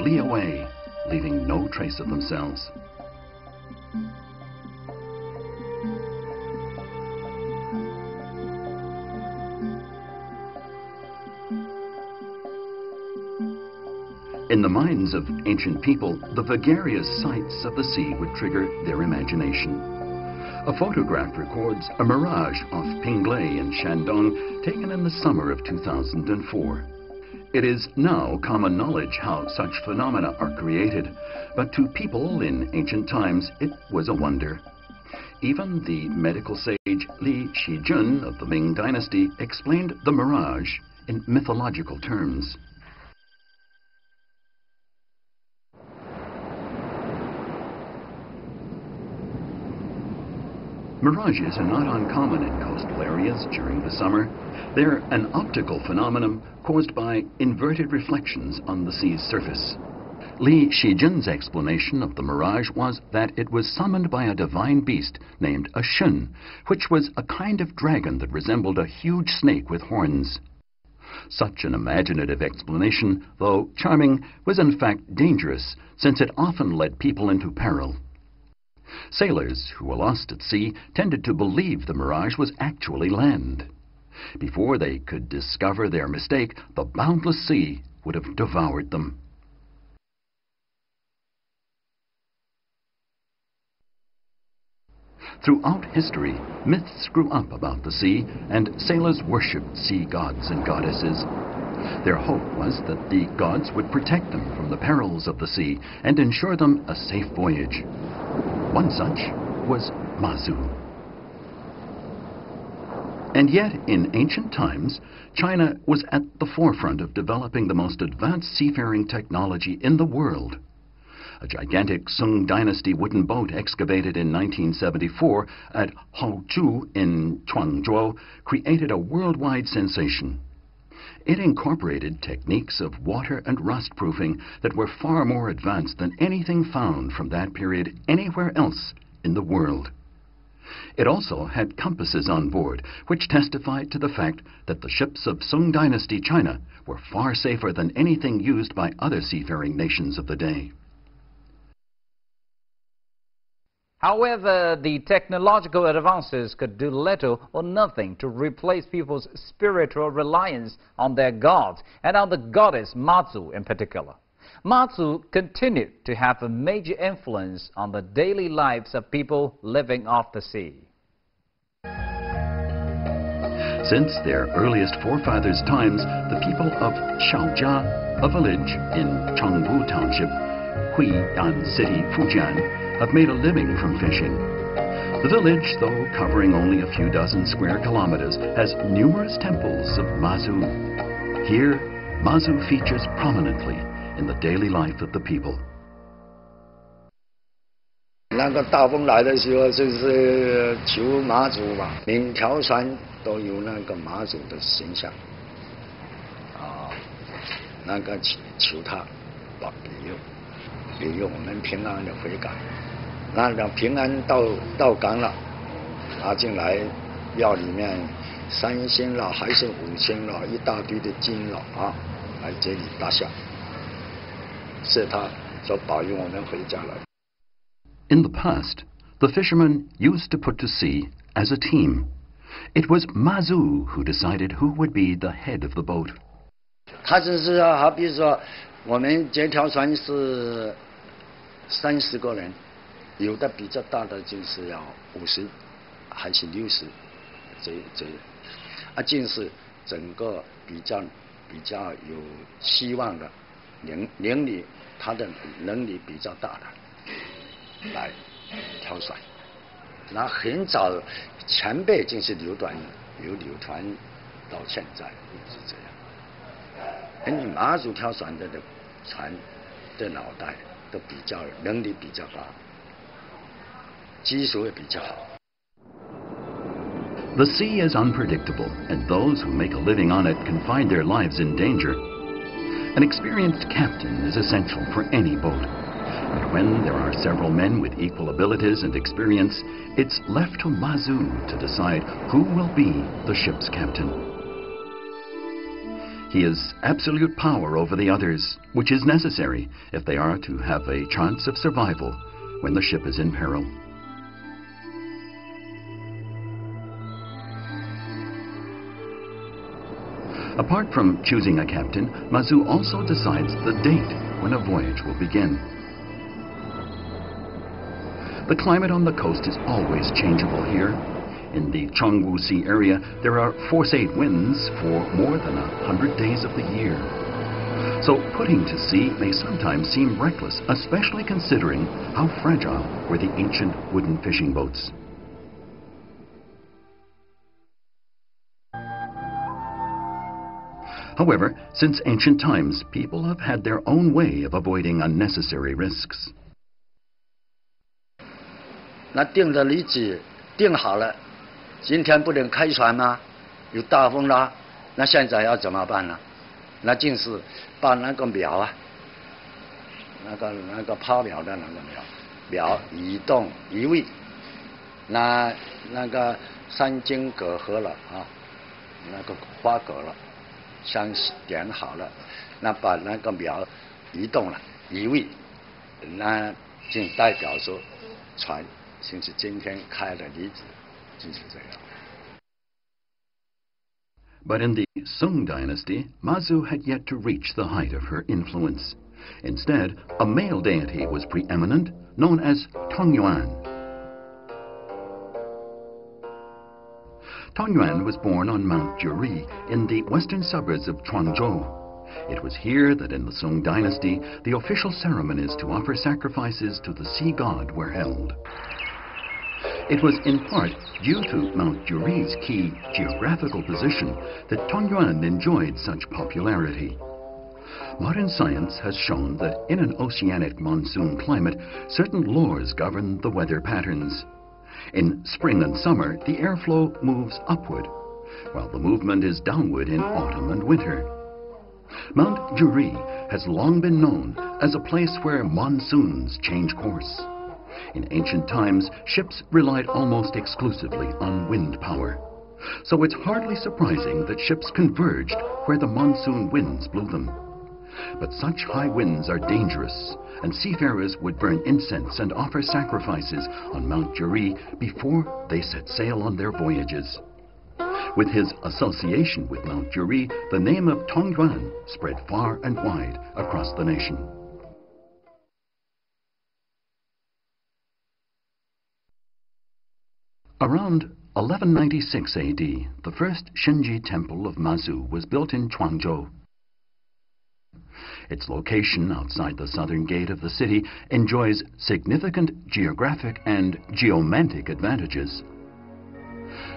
flee away, leaving no trace of themselves. In the minds of ancient people, the vagarious sights of the sea would trigger their imagination. A photograph records a mirage off Pinglei in Shandong taken in the summer of 2004. It is now common knowledge how such phenomena are created, but to people in ancient times it was a wonder. Even the medical sage Li Shijun of the Ming Dynasty explained the mirage in mythological terms. Mirages are not uncommon in coastal areas during the summer. They're an optical phenomenon caused by inverted reflections on the sea's surface. Li Shijun's explanation of the mirage was that it was summoned by a divine beast named a shun, which was a kind of dragon that resembled a huge snake with horns. Such an imaginative explanation, though charming, was in fact dangerous, since it often led people into peril. Sailors who were lost at sea tended to believe the mirage was actually land. Before they could discover their mistake, the boundless sea would have devoured them. Throughout history, myths grew up about the sea, and sailors worshipped sea gods and goddesses. Their hope was that the gods would protect them from the perils of the sea and ensure them a safe voyage. One such was Mazu. And yet, in ancient times, China was at the forefront of developing the most advanced seafaring technology in the world. A gigantic Sung Dynasty wooden boat excavated in 1974 at Haozhou in Chuangzhou created a worldwide sensation. It incorporated techniques of water and rust proofing that were far more advanced than anything found from that period anywhere else in the world. It also had compasses on board, which testified to the fact that the ships of Sung Dynasty China were far safer than anything used by other seafaring nations of the day. However, the technological advances could do little or nothing to replace people's spiritual reliance on their gods and on the goddess Mazu in particular. Mazu continued to have a major influence on the daily lives of people living off the sea. Since their earliest forefathers' times, the people of Shaojia, a village in Chengbu Township, Huidan City, Fujian, have made a living from fishing. The village, though covering only a few dozen square kilometers, has numerous temples of Mazu. Here, Mazu features prominently in the daily life of the people. 那个大风来的时候，就是求妈祖嘛，每条船都有那个妈祖的形象，那个求他保佑我们平安的回港。那等平安到港了，拿进来庙里面3仙了还是5仙了，一大堆的金了来这里大下，是他所保佑我们回家了。 In the past, the fishermen used to put to sea as a team. It was Mazu who decided who would be the head of the boat. 他就是好比说，我们这条船是30个人，有的比较大的就是要50还是60，就是整个比较有希望的，能力他的能力比较大的。 来挑选，那很早前辈就是流传到现在是这样。而你马祖挑选的船的脑袋都比较能力比较高，技术也比较好。 The sea is unpredictable, and those who make a living on it can find their lives in danger. An experienced captain is essential for any boat. But when there are several men with equal abilities and experience, it's left to Mazu to decide who will be the ship's captain. He has absolute power over the others, which is necessary if they are to have a chance of survival when the ship is in peril. Apart from choosing a captain, Mazu also decides the date when a voyage will begin. The climate on the coast is always changeable here. In the Chongwu Sea area, there are force-8 winds for more than 100 days of the year. So putting to sea may sometimes seem reckless, especially considering how fragile were the ancient wooden fishing boats. However, since ancient times, people have had their own way of avoiding unnecessary risks. 那定的日子定好了，今天不能开船吗？有大风啦，那现在要怎么办呢？那就是把那个苗啊，那个抛苗的那个苗移动移位，那个三经隔阂了啊，那个花格了。 相点好了，那把那个苗移动了，移位，那就代表说船就是今天开的日子，就是这样。 But in the Song dynasty, Mazu had yet to reach the height of her influence. Instead, a male deity was preeminent, known as Tongyuan. Tongyuan was born on Mount Juri in the western suburbs of Chuangzhou. It was here that in the Song dynasty, the official ceremonies to offer sacrifices to the sea god were held. It was in part due to Mount Juri's key geographical position that Tongyuan enjoyed such popularity. Modern science has shown that in an oceanic monsoon climate, certain laws govern the weather patterns. In spring and summer, the airflow moves upward, while the movement is downward in autumn and winter. Mount Juri has long been known as a place where monsoons change course. In ancient times, ships relied almost exclusively on wind power. So it's hardly surprising that ships converged where the monsoon winds blew them. But such high winds are dangerous, and seafarers would burn incense and offer sacrifices on Mount Juri before they set sail on their voyages. With his association with Mount Juri, the name of Tongyuan spread far and wide across the nation. Around 1196 AD, the first Shenji temple of Mazu was built in Chuangzhou. Its location outside the southern gate of the city enjoys significant geographic and geomantic advantages.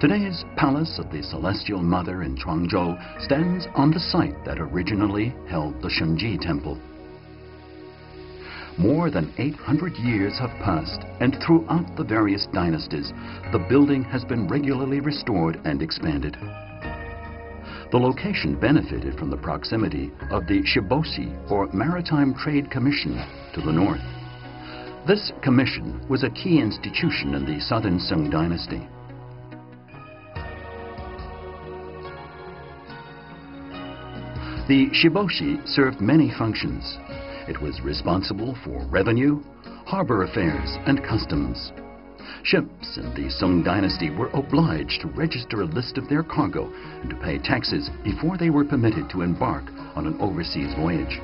Today's Palace of the Celestial Mother in Chuangzhou stands on the site that originally held the Shenji Temple. More than 800 years have passed, and throughout the various dynasties, the building has been regularly restored and expanded. The location benefited from the proximity of the Shiboshi, or Maritime Trade Commission, to the north. This commission was a key institution in the southern Song dynasty. The Shiboshi served many functions. It was responsible for revenue, harbor affairs, and customs. Ships in the Song dynasty were obliged to register a list of their cargo and to pay taxes before they were permitted to embark on an overseas voyage.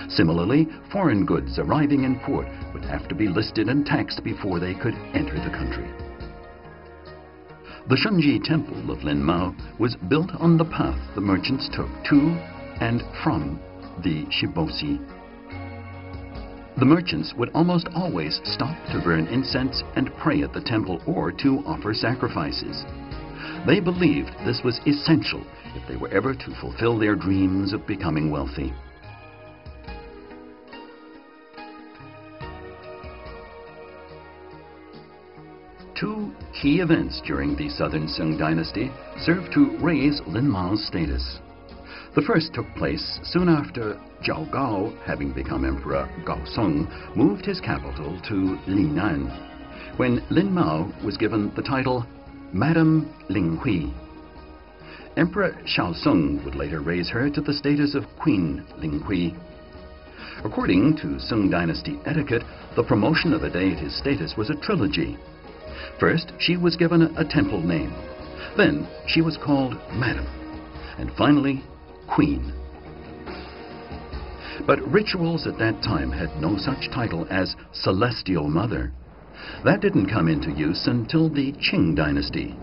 Similarly, foreign goods arriving in port would have to be listed and taxed before they could enter the country. The Shenji Temple of Linmao was built on the path the merchants took to and from the Shiboshi. The merchants would almost always stop to burn incense and pray at the temple or to offer sacrifices. They believed this was essential if they were ever to fulfill their dreams of becoming wealthy. Two key events during the Southern Song dynasty served to raise Linmao's status. The first took place soon after Zhao Gao, having become Emperor Gaosong, moved his capital to Lingnan, when Lin Mao was given the title Madam Linghui. Emperor Shaosong would later raise her to the status of Queen Linghui. According to Sung Dynasty etiquette, the promotion of a deity's status was a trilogy. First, she was given a temple name. Then, she was called Madam. And finally, Queen. But rituals at that time had no such title as Celestial Mother. That didn't come into use until the Qing Dynasty.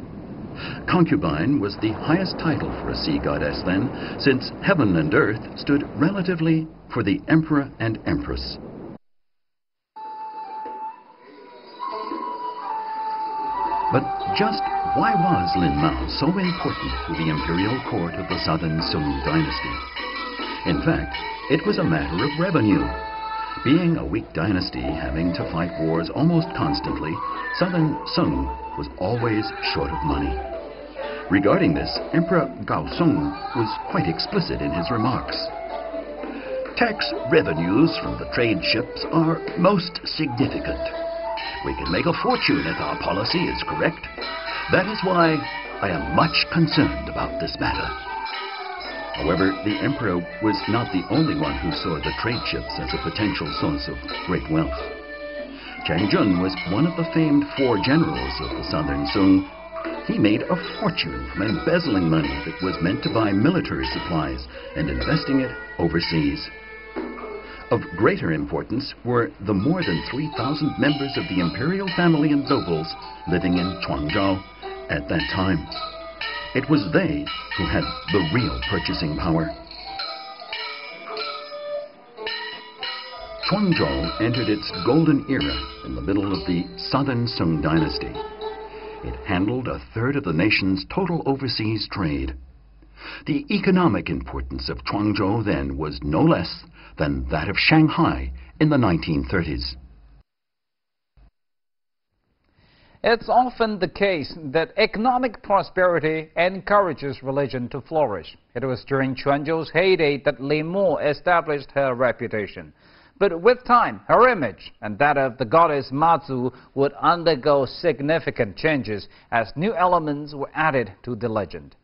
Concubine was the highest title for a sea goddess then, since heaven and earth stood relatively for the emperor and empress. But just why was Lin Mao so important to the imperial court of the southern Sung dynasty? In fact, it was a matter of revenue. Being a weak dynasty having to fight wars almost constantly, southern Sung was always short of money. Regarding this, Emperor Gaozong was quite explicit in his remarks. Tax revenues from the trade ships are most significant. We can make a fortune if our policy is correct. That is why I am much concerned about this matter. However, the emperor was not the only one who saw the trade ships as a potential source of great wealth. Chang Jun was one of the famed four generals of the southern Sung. He made a fortune from embezzling money that was meant to buy military supplies and investing it overseas. Of greater importance were the more than 3,000 members of the imperial family and nobles living in Chuangzhou at that time. It was they who had the real purchasing power. Chuangzhou entered its golden era in the middle of the southern Sung dynasty. It handled a third of the nation's total overseas trade. The economic importance of Chuangzhou then was no less than that of Shanghai in the 1930s. It's often the case that economic prosperity encourages religion to flourish. It was during Chuanzhou's heyday that Li Mo established her reputation. But with time, her image and that of the goddess Mazu would undergo significant changes as new elements were added to the legend.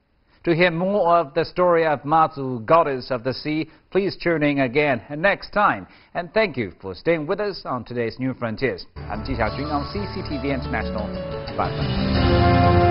To hear more of the story of Mazu, goddess of the sea, please tune in again next time. And thank you for staying with us on today's New Frontiers. I'm Ji Xiaojun on CCTV International. Bye.